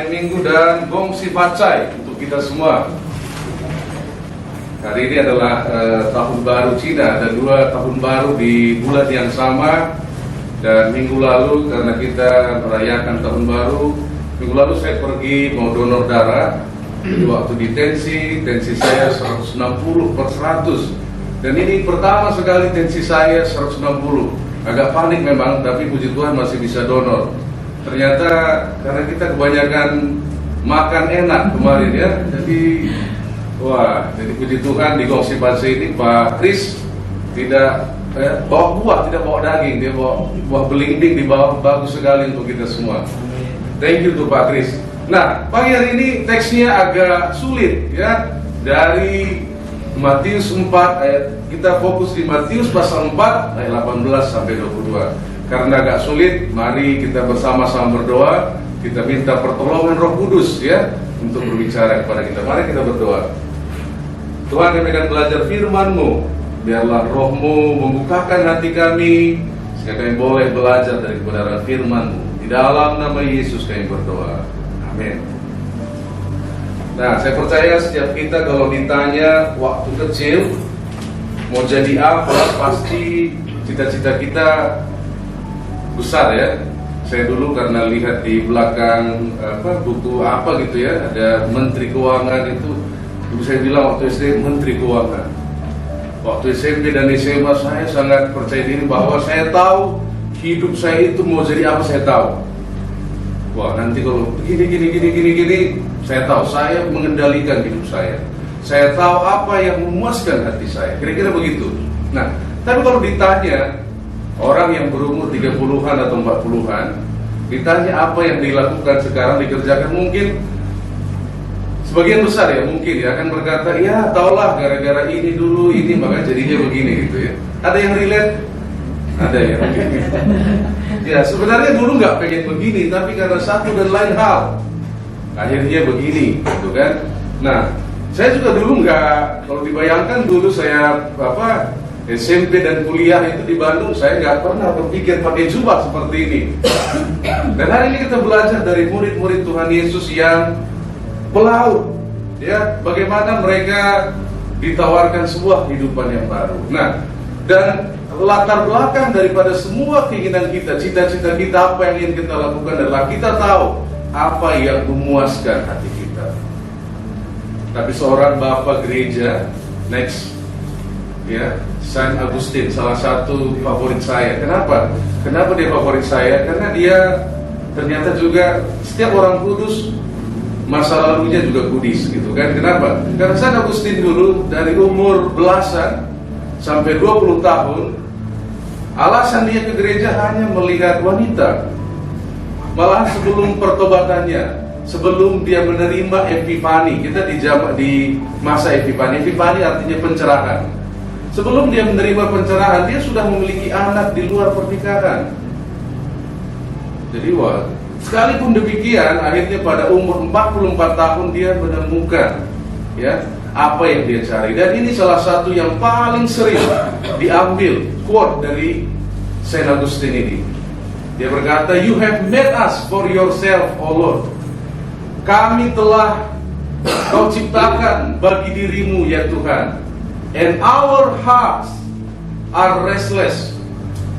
hari Minggu dan Gong Si Facai untuk kita semua. Hari ini adalah tahun baru Cina, ada 2 tahun baru di bulan yang sama. Dan minggu lalu karena kita merayakan tahun baru, minggu lalu saya pergi mau donor darah. Jadi waktu di tensi saya 160/100. Dan ini pertama sekali tensi saya 160. Agak panik memang, tapi puji Tuhan masih bisa donor. Ternyata karena kita kebanyakan makan enak kemarin ya, jadi jadi puji Tuhan di Gong Si Facai ini Pak Kris tidak bawa buah, tidak bawa daging, dia bawa buah belimbing di bawah, bagus sekali untuk kita semua. Thank you to Pak Kris. Nah, pagi hari ini teksnya agak sulit ya, dari Matius 4 ayat, kita fokus di Matius pasal 4 ayat 18 sampai 22. Karena agak sulit, mari kita bersama-sama berdoa, kita minta pertolongan Roh Kudus ya untuk berbicara kepada kita. Mari kita berdoa. Tuhan, kami akan belajar firman-Mu. Biarlah Roh-Mu membukakan hati kami, sehingga kami boleh belajar dari kebenaran firman-Mu. Di dalam nama Yesus kami berdoa. Amin. Nah, saya percaya setiap kita kalau ditanya waktu kecil mau jadi apa, pasti cita-cita kita besar ya. Saya dulu karena lihat di belakang buku apa gitu ya, ada Menteri Keuangan itu. Dulu saya bilang waktu SD Menteri Keuangan. Waktu SMP dan SMA saya sangat percaya diri bahwa saya tahu hidup saya itu mau jadi apa, saya tahu. Wah, nanti kalau gini, saya tahu saya mengendalikan hidup saya. Saya tahu apa yang memuaskan hati saya. Kira-kira begitu. Nah, tapi kalau ditanya orang yang berumur 30-an atau 40-an, ditanya apa yang dilakukan sekarang, dikerjakan, mungkin sebagian besar ya mungkin ya akan berkata, ya taulah gara-gara ini dulu, ini makanya jadinya begini gitu ya. Ada yang relate? Ada ya. Ya sebenarnya dulu nggak pengen begini, tapi karena satu dan lain hal akhirnya begini, gitu kan. Nah, saya juga dulu nggak, kalau dibayangkan dulu saya SMP dan kuliah itu di Bandung, saya nggak pernah berpikir pakai jubah seperti ini. Dan hari ini kita belajar dari murid-murid Tuhan Yesus yang pelaut, ya, bagaimana mereka ditawarkan sebuah kehidupan yang baru. Nah, dan latar belakang daripada semua keinginan kita, cita-cita kita, apa yang ingin kita lakukan adalah kita tahu apa yang memuaskan hati kita. Tapi seorang bapak gereja, ya, Saint Augustine, salah satu favorit saya. Kenapa? Kenapa dia favorit saya? Karena dia ternyata juga setiap orang kudus masa lalunya juga kudis, gitu kan? Kenapa? Karena Saint Augustine dulu dari umur belasan sampai 20 tahun, alasan dia ke gereja hanya melihat wanita. Malah sebelum pertobatannya, sebelum dia menerima epifani, kita di masa epifani. Epifani artinya pencerahan. Sebelum dia menerima pencerahan, dia sudah memiliki anak di luar pernikahan. Jadi sekalipun demikian, akhirnya pada umur 44 tahun dia menemukan ya apa yang dia cari. Dan ini salah satu yang paling sering diambil quote dari Saint Augustine ini. Dia berkata, "You have made us for yourself, O Lord." Kami telah Kau ciptakan bagi dirimu ya Tuhan. And our hearts are restless.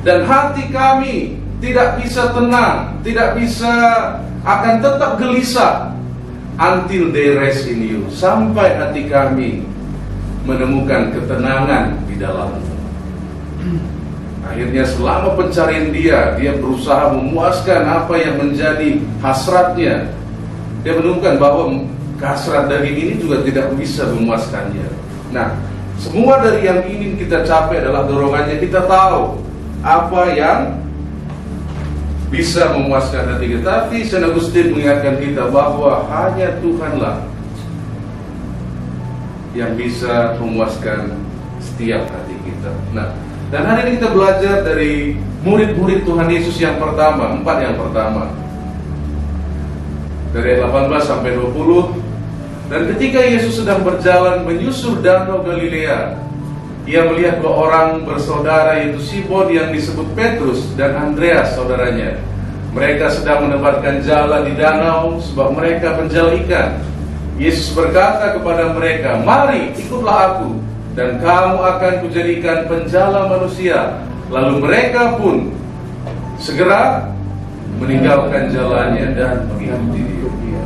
Dan hati kami tidak bisa tenang, tidak bisa, akan tetap gelisah until they rest in you, sampai hati kami menemukan ketenangan di dalammu. Akhirnya selama pencarian dia berusaha memuaskan apa yang menjadi hasratnya. Dia menemukan bahwa hasrat daging ini juga tidak bisa memuaskannya. Nah, semua dari yang ingin kita capai adalah dorongannya kita tahu apa yang bisa memuaskan hati kita. Tapi Saint Augustine mengingatkan kita bahwa hanya Tuhanlah yang bisa memuaskan setiap hati kita. Nah, dan hari ini kita belajar dari murid-murid Tuhan Yesus yang pertama, 4 yang pertama, dari ayat 18 sampai 20. Dan ketika Yesus sedang berjalan menyusur danau Galilea, ia melihat 2 orang bersaudara, yaitu Simon yang disebut Petrus dan Andreas saudaranya, Mereka sedang menebarkan jala di danau sebab mereka penjala ikan. Yesus berkata kepada mereka, "Mari, ikutlah aku, dan kamu akan kujadikan penjala manusia." Lalu mereka pun segera meninggalkan jalannya dan mengikuti dia.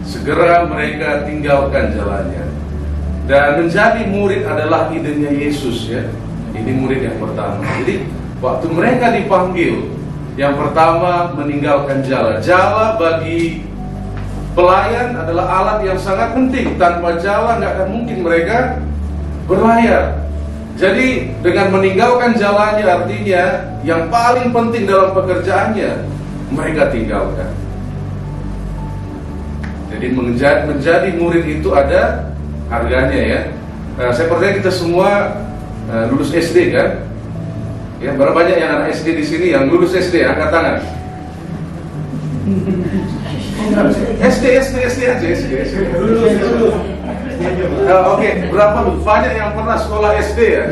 Segera mereka tinggalkan jalannya. Dan menjadi murid adalah idenya Yesus, ya. Ini murid yang pertama. Jadi waktu mereka dipanggil, yang pertama meninggalkan jala. Jala bagi pelayan adalah alat yang sangat penting. Tanpa jala nggak akan mungkin mereka berlayar. Jadi dengan meninggalkan jalannya artinya yang paling penting dalam pekerjaannya mereka tinggalkan. Jadi menjadi murid itu ada harganya, ya. Saya percaya kita semua lulus SD, kan? Ya, berapa banyak yang anak SD di sini yang lulus SD? Angkat tangan. SD aja, SD. Oke, berapa lu? Banyak yang pernah sekolah SD, ya?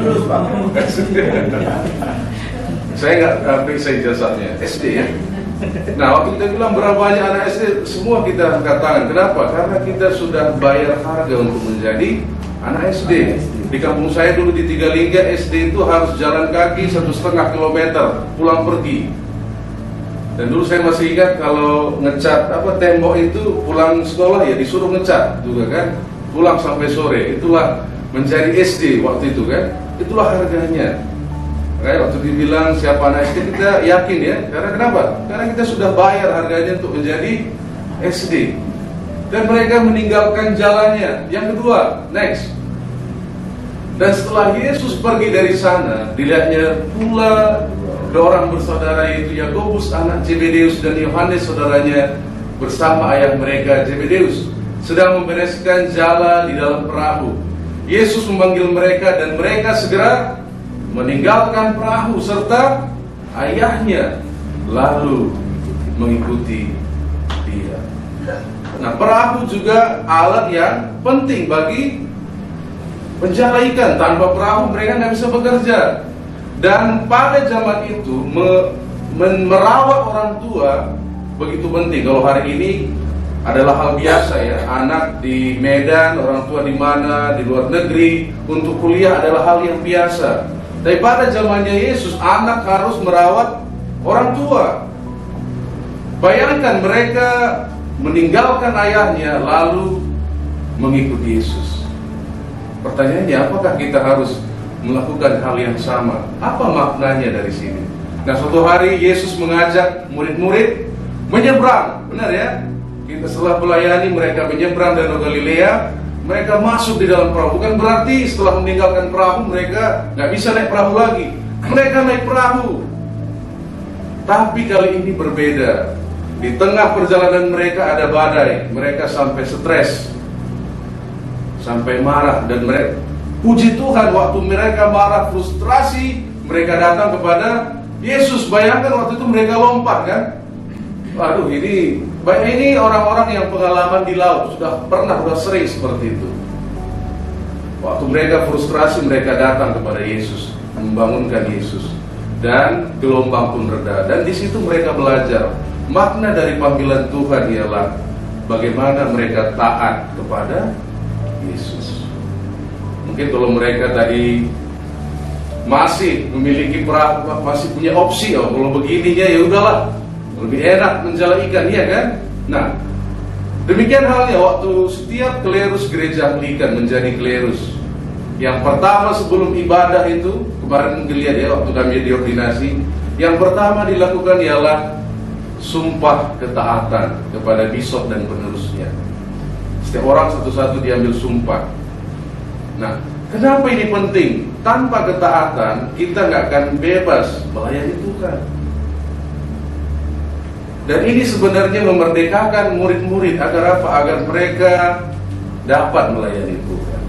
Lulus Pak. Saya nggak periksa ijazahnya SD, ya. Nah, waktu kita bilang berapa banyak anak SD, semua kita angkat tangan. Kenapa? Karena kita sudah bayar harga untuk menjadi anak SD. Di kampung saya dulu di Tigalingga, SD itu harus jalan kaki 1,5 kilometer pulang pergi. Dan dulu saya masih ingat kalau ngecat tembok itu pulang sekolah ya disuruh ngecat juga, kan, pulang sampai sore. Itulah menjadi SD waktu itu, kan. Itulah harganya. Kayak waktu dibilang siapa anak SD, kita yakin, ya. Karena kenapa? Karena kita sudah bayar harganya untuk menjadi SD. Dan mereka meninggalkan jalannya. Yang kedua, next. Dan setelah Yesus pergi dari sana, dilihatnya pula dua orang bersaudara, yaitu Yakobus anak Zebedeus dan Yohanes saudaranya bersama ayah mereka Zebedeus sedang membereskan jala di dalam perahu. Yesus memanggil mereka dan mereka segera meninggalkan perahu serta ayahnya lalu mengikuti dia. Nah, perahu juga alat yang penting bagi penjala ikan. Tanpa perahu mereka nggak bisa bekerja. Dan pada zaman itu merawat orang tua begitu penting. Kalau hari ini adalah hal biasa, ya, anak di Medan, orang tua di mana, di luar negeri untuk kuliah adalah hal yang biasa. Tapi pada zamannya Yesus, anak harus merawat orang tua. Bayangkan mereka meninggalkan ayahnya lalu mengikuti Yesus. Pertanyaannya, apakah kita harus melakukan hal yang sama? Apa maknanya dari sini? Nah, suatu hari Yesus mengajak murid-murid menyeberang, benar, ya? Kita setelah melayani mereka menyeberang Danau Galilea, mereka masuk di dalam perahu. Bukan berarti setelah meninggalkan perahu mereka nggak bisa naik perahu lagi. Mereka naik perahu. Tapi kali ini berbeda. Di tengah perjalanan mereka ada badai. Mereka sampai stres, sampai marah, dan mereka, puji Tuhan, waktu mereka marah, frustrasi, mereka datang kepada Yesus. Bayangkan waktu itu mereka lompat, kan? Waduh, ini orang-orang yang pengalaman di laut, sudah sering seperti itu. Waktu mereka frustrasi, mereka datang kepada Yesus, membangunkan Yesus, dan gelombang pun reda. Dan di situ mereka belajar makna dari panggilan Tuhan ialah bagaimana mereka taat kepada Yesus. Mungkin kalau mereka tadi masih memiliki perahu, masih punya opsi, oh kalau begininya ya udahlah, lebih enak menjala ikan, ya kan? Nah, demikian halnya waktu setiap klerus gereja Anglikan menjadi klerus. Yang pertama sebelum ibadah itu, kemarin mungkin lihat, ya, waktu kami diordinasi, yang pertama dilakukan ialah sumpah ketaatan kepada bishop dan penerusnya. Setiap orang satu-satu diambil sumpah. Nah, kenapa ini penting? Tanpa ketaatan kita nggak akan bebas melayani Tuhan. Dan ini sebenarnya memerdekakan murid-murid agar apa? Agar mereka dapat melayani Tuhan.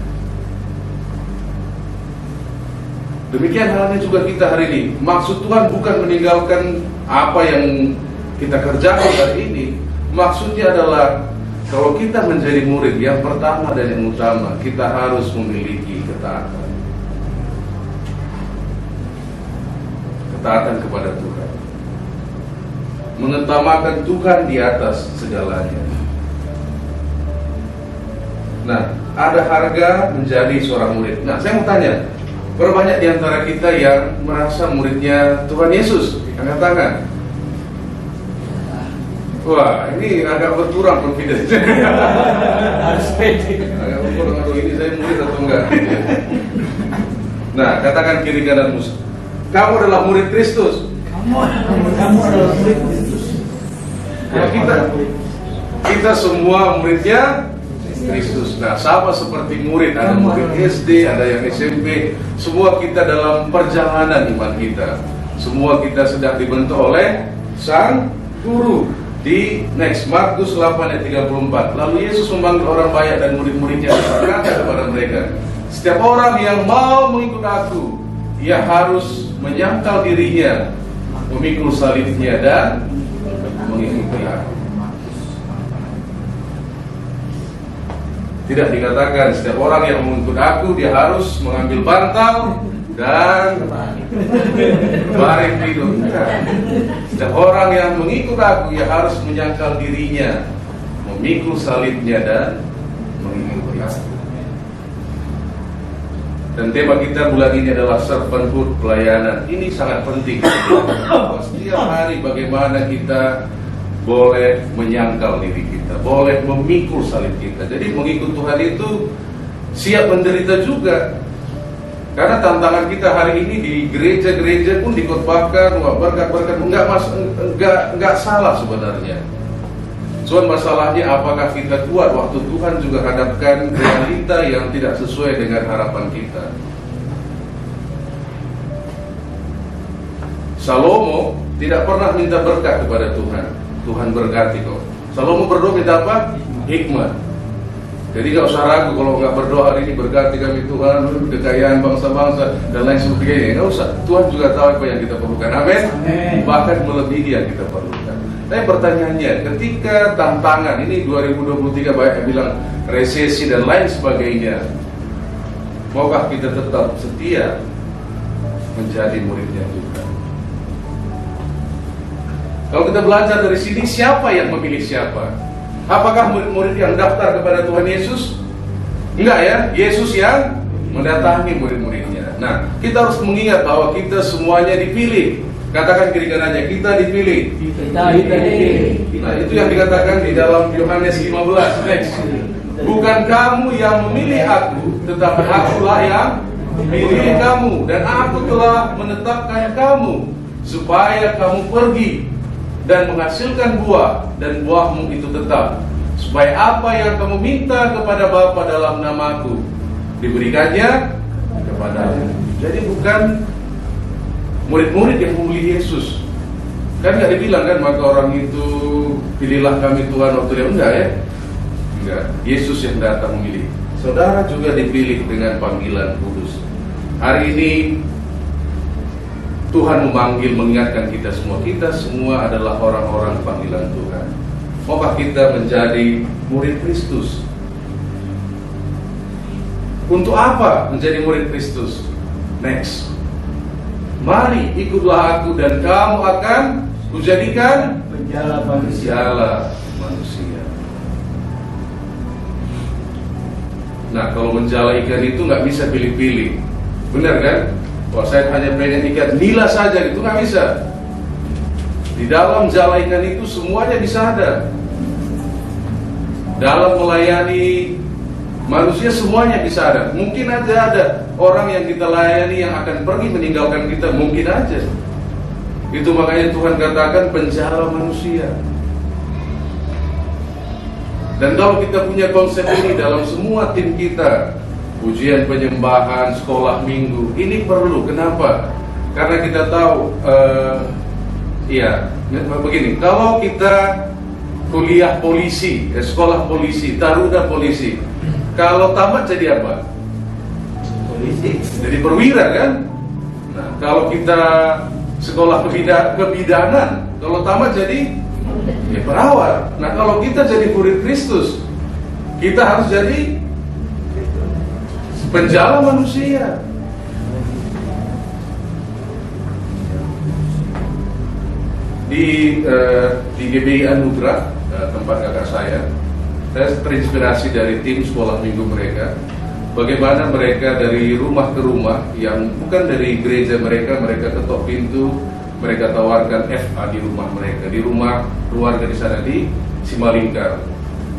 Demikian halnya juga kita hari ini. Maksud Tuhan bukan meninggalkan apa yang kita kerjakan hari ini. Maksudnya adalah kalau kita menjadi murid, yang pertama dan yang utama, kita harus memiliki ketaatan. Ketaatan kepada Tuhan. mengutamakan Tuhan di atas segalanya. Nah, ada harga menjadi seorang murid. Nah, saya mau tanya, berapa banyak di antara kita yang merasa muridnya Tuhan Yesus? Angkat tangan. Wah, ini agak berkurang confidence. Harus pede. Agak berkurang, aduh ini saya murid atau enggak? Nah, katakan kiri kananmu, kamu adalah murid Kristus. Kamu adalah murid Kristus. Ya, kita semua muridnya Kristus. Nah, sama seperti murid, ada murid SD, ada yang SMP. Semua kita dalam perjalanan iman kita. Semua kita sedang dibentuk oleh Sang Guru. Di next Markus 8 ayat 34. Lalu Yesus memanggil orang banyak dan murid-muridnya berkata kepada mereka, setiap orang yang mau mengikut aku, ia harus menyangkal dirinya, memikul salibnya dan mengikuti aku. Tidak dikatakan setiap orang yang mengikut aku dia harus mengambil bantal dan baring tidur. Setiap orang yang mengikut aku ia harus menyangkal dirinya, memikul salibnya dan mengikuti aku. Dan tema kita bulan ini adalah servanthood, pelayanan. Ini sangat penting. Setiap hari bagaimana kita boleh menyangkal diri kita, boleh memikul salib kita. Jadi mengikut Tuhan itu siap menderita juga. Karena tantangan kita hari ini di gereja-gereja pun dikotbahkan, berkat-berkat enggak salah sebenarnya. Cuman masalahnya apakah kita kuat waktu Tuhan juga hadapkan realita yang tidak sesuai dengan harapan kita. Salomo tidak pernah minta berkat kepada Tuhan. Tuhan berkati kok. Salomo berdoa minta apa? Hikmat. Jadi gak usah ragu kalau nggak berdoa hari ini berkati kami Tuhan, kekayaan bangsa-bangsa dan lain sebagainya. Nggak usah. Tuhan juga tahu apa yang kita perlukan. Amin. Bahkan melebihi yang kita perlukan. Tapi pertanyaannya, ketika tantangan ini 2023 banyak yang bilang resesi dan lain sebagainya, maukah kita tetap setia menjadi muridnya Tuhan? Kalau kita belajar dari sini, siapa yang memilih siapa? Apakah murid-murid yang daftar kepada Tuhan Yesus? Enggak ya, Yesus yang mendatangi murid-muridnya. Nah, kita harus mengingat bahwa kita semuanya dipilih. Katakan kiri kanannya, kita dipilih. Kita dipilih. Nah, itu yang dikatakan di dalam Yohanes 15. Next. Bukan kamu yang memilih aku, tetapi akulah yang memilih kamu. Dan aku telah menetapkan kamu supaya kamu pergi dan menghasilkan buah, dan buahmu itu tetap, supaya apa yang kamu minta kepada Bapa dalam namaku diberikannya kepadamu. Jadi bukan murid-murid yang memilih Yesus. Kan nggak dibilang kan, maka orang itu pilihlah kami Tuhan waktu dia, enggak ya? Enggak, Yesus yang datang memilih. Saudara juga dipilih dengan panggilan kudus. Hari ini Tuhan memanggil, mengingatkan kita semua adalah orang-orang panggilan Tuhan. Maukah kita menjadi murid Kristus? Untuk apa menjadi murid Kristus? Next. Mari ikutlah aku dan kamu akan kujadikan Penjala manusia. manusia. Nah, kalau menjala ikan itu nggak bisa pilih-pilih, benar kan? Wah, saya hanya pengen ikan nila saja, itu nggak bisa. Di dalam jala ikan itu semuanya bisa ada. Dalam melayani manusia semuanya bisa ada. Mungkin aja ada orang yang kita layani yang akan pergi meninggalkan kita, mungkin aja. Itu makanya Tuhan katakan penjala manusia. Dan kalau kita punya konsep ini dalam semua tim kita, ujian penyembahan, sekolah minggu, ini perlu. Kenapa? Karena kita tahu, begini, kalau kita kuliah polisi, sekolah polisi, taruna polisi, kalau tamat jadi apa? Polisi. Jadi perwira kan? Nah, kalau kita sekolah kebidanan, kalau tamat jadi perawat. Nah, kalau kita jadi murid Kristus, kita harus jadi penjala manusia. di GBI Anugerah, tempat kakak saya terinspirasi dari tim sekolah minggu mereka. Bagaimana mereka dari rumah ke rumah, yang bukan dari gereja mereka ketok pintu, mereka tawarkan FA di rumah mereka, di rumah keluarga di sana di Simalingkar,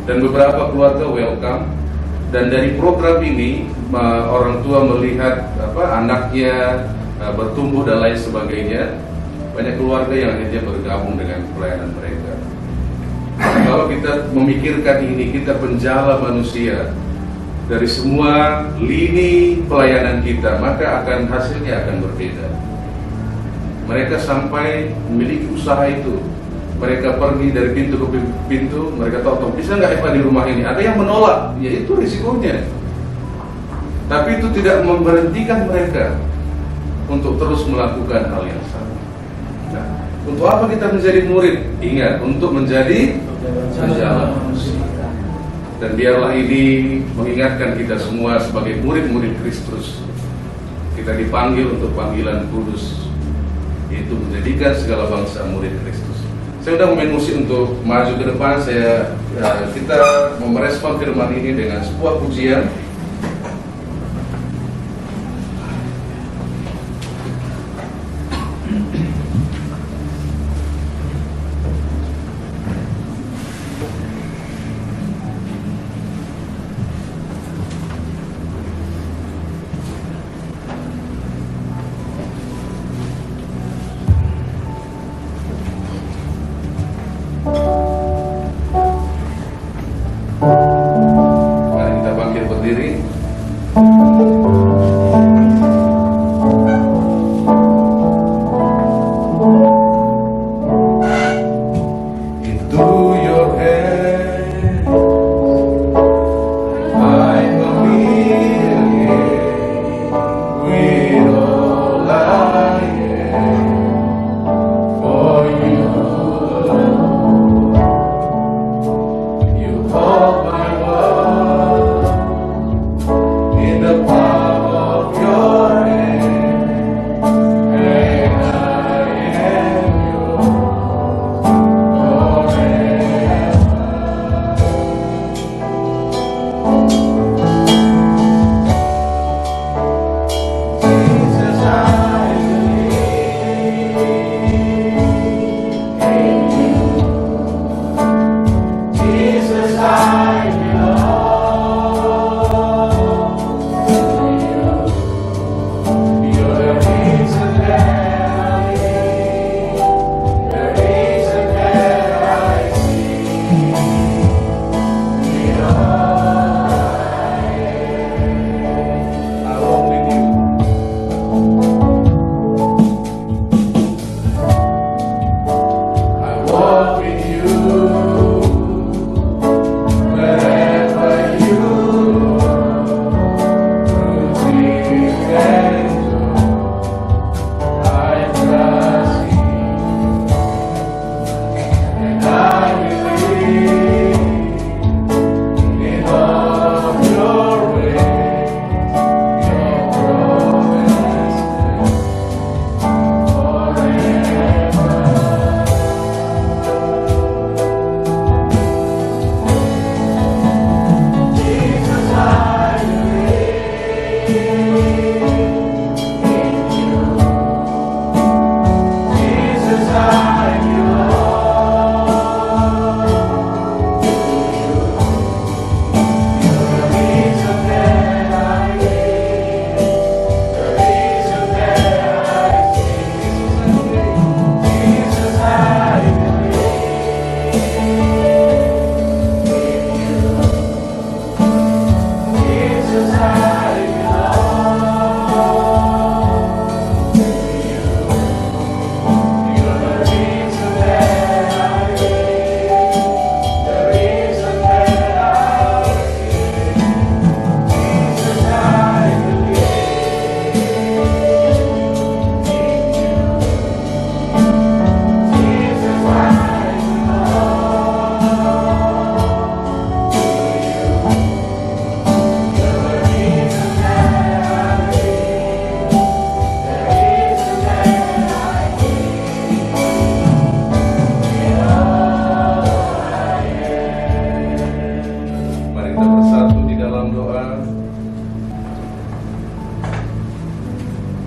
dan beberapa keluarga welcome. Dan dari program ini orang tua melihat anaknya bertumbuh dan lain sebagainya. Banyak keluarga yang akhirnya bergabung dengan pelayanan mereka. Nah, kalau kita memikirkan ini, kita penjala manusia dari semua lini pelayanan kita, maka hasilnya akan berbeda. Mereka sampai memiliki usaha itu. Mereka pergi dari pintu ke pintu, mereka tahu bisa nggak Eva di rumah ini? Ada yang menolak, ya itu risikonya. Tapi itu tidak memberhentikan mereka untuk terus melakukan hal yang sama. Nah, untuk apa kita menjadi murid? Ingat, untuk menjadi penjala manusia. Dan biarlah ini mengingatkan kita semua sebagai murid-murid Kristus. Kita dipanggil untuk panggilan kudus, yaitu menjadikan segala bangsa murid Kristus. Saya sudah memain musik untuk maju ke depan. Kita mau merespon firman ini dengan sebuah pujian. Mari kita bangkit berdiri.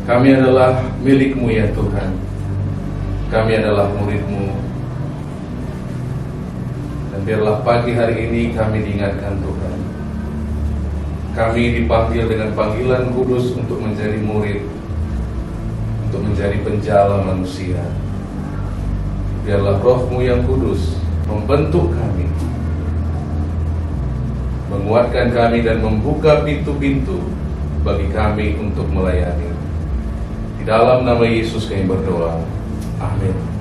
Kami adalah milik-Mu ya Tuhan. Kami adalah murid-Mu. Dan biarlah pagi hari ini kami diingatkan Tuhan, kami dipanggil dengan panggilan kudus untuk menjadi murid, untuk menjadi penjala manusia. Biarlah Roh-Mu yang kudus membentuk kami, menguatkan kami dan membuka pintu-pintu bagi kami untuk melayani. Di dalam nama Yesus kami berdoa. Amin.